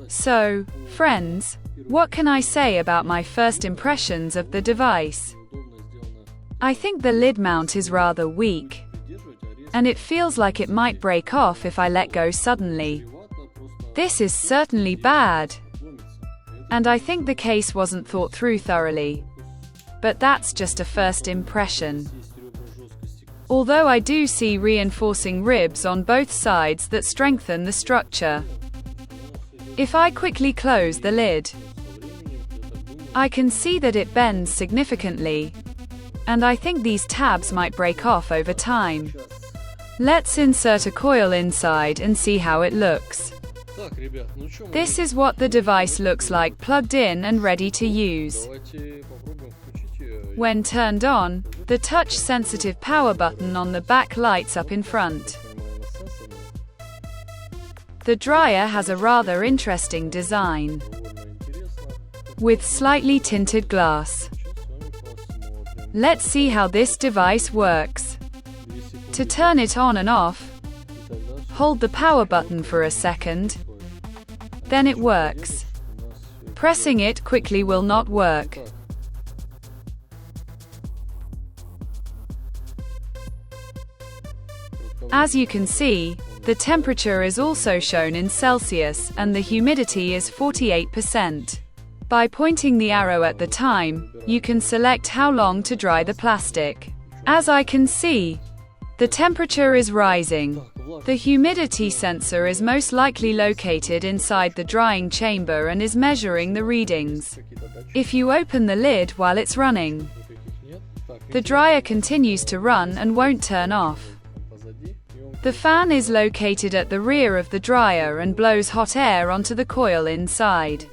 So, friends, what can I say about my first impressions of the device? I think the lid mount is rather weak, and it feels like it might break off if I let go suddenly. This is certainly bad, and I think the case wasn't thought through thoroughly. But that's just a first impression. Although I do see reinforcing ribs on both sides that strengthen the structure. If I quickly close the lid, I can see that it bends significantly, and I think these tabs might break off over time. Let's insert a coil inside and see how it looks. This is what the device looks like plugged in and ready to use. When turned on, the touch-sensitive power button on the back lights up in front. The dryer has a rather interesting design, with slightly tinted glass. Let's see how this device works. To turn it on and off, hold the power button for a second, then it works. Pressing it quickly will not work. As you can see, the temperature is also shown in Celsius and the humidity is 48%. By pointing the arrow at the time, you can select how long to dry the plastic. As I can see, the temperature is rising. The humidity sensor is most likely located inside the drying chamber and is measuring the readings. If you open the lid while it's running, the dryer continues to run and won't turn off. The fan is located at the rear of the dryer and blows hot air onto the coil inside.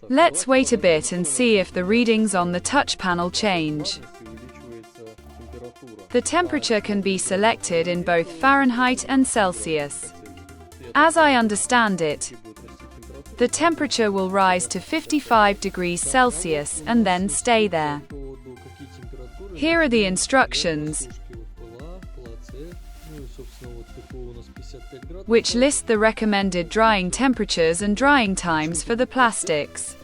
Let's wait a bit and see if the readings on the touch panel change. The temperature can be selected in both Fahrenheit and Celsius. As I understand it, the temperature will rise to 55 degrees Celsius and then stay there. Here are the instructions, which list the recommended drying temperatures and drying times for the plastics.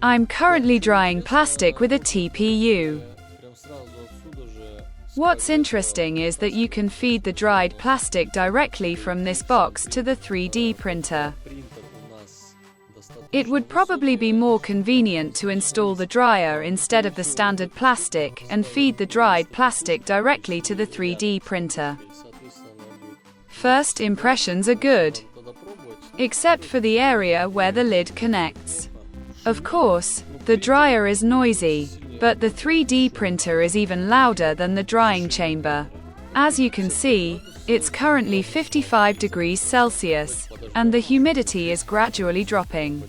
I'm currently drying plastic with a TPU. What's interesting is that you can feed the dried plastic directly from this box to the 3D printer. It would probably be more convenient to install the dryer instead of the standard plastic and feed the dried plastic directly to the 3D printer. First impressions are good, except for the area where the lid connects. Of course, the dryer is noisy, but the 3D printer is even louder than the drying chamber. As you can see, it's currently 55 degrees Celsius, and the humidity is gradually dropping.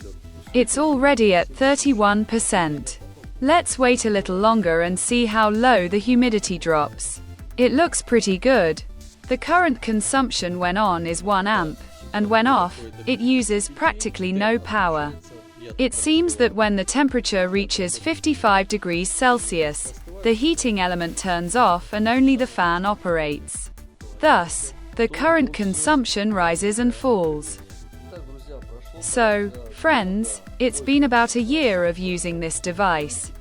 It's already at 31%. Let's wait a little longer and see how low the humidity drops. It looks pretty good. The current consumption when on is 1 amp, and when off, it uses practically no power. It seems that when the temperature reaches 55 degrees Celsius, the heating element turns off and only the fan operates. Thus, the current consumption rises and falls. So, friends, it's been about a year of using this device.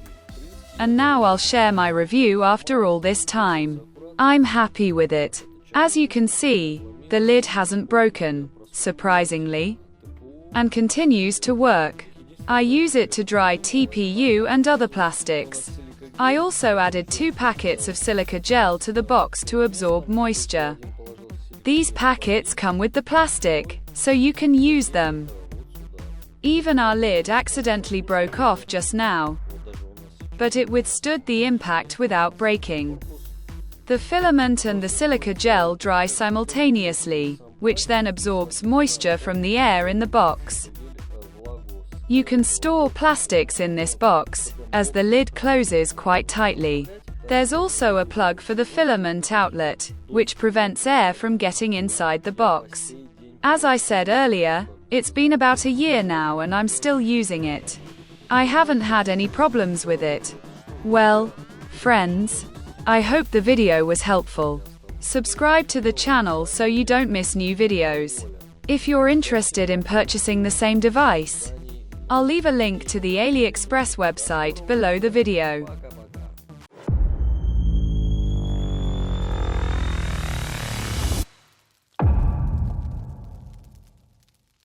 And now I'll share my review after all this time. I'm happy with it. As you can see, the lid hasn't broken, surprisingly, and continues to work. I use it to dry TPU and other plastics. I also added 2 packets of silica gel to the box to absorb moisture. These packets come with the plastic, so you can use them. Even our lid accidentally broke off just now, but it withstood the impact without breaking. The filament and the silica gel dry simultaneously, which then absorbs moisture from the air in the box. You can store plastics in this box, as the lid closes quite tightly. There's also a plug for the filament outlet, which prevents air from getting inside the box. As I said earlier, it's been about a year now and I'm still using it. I haven't had any problems with it. Well, friends, I hope the video was helpful. Subscribe to the channel so you don't miss new videos. If you're interested in purchasing the same device, I'll leave a link to the AliExpress website below the video.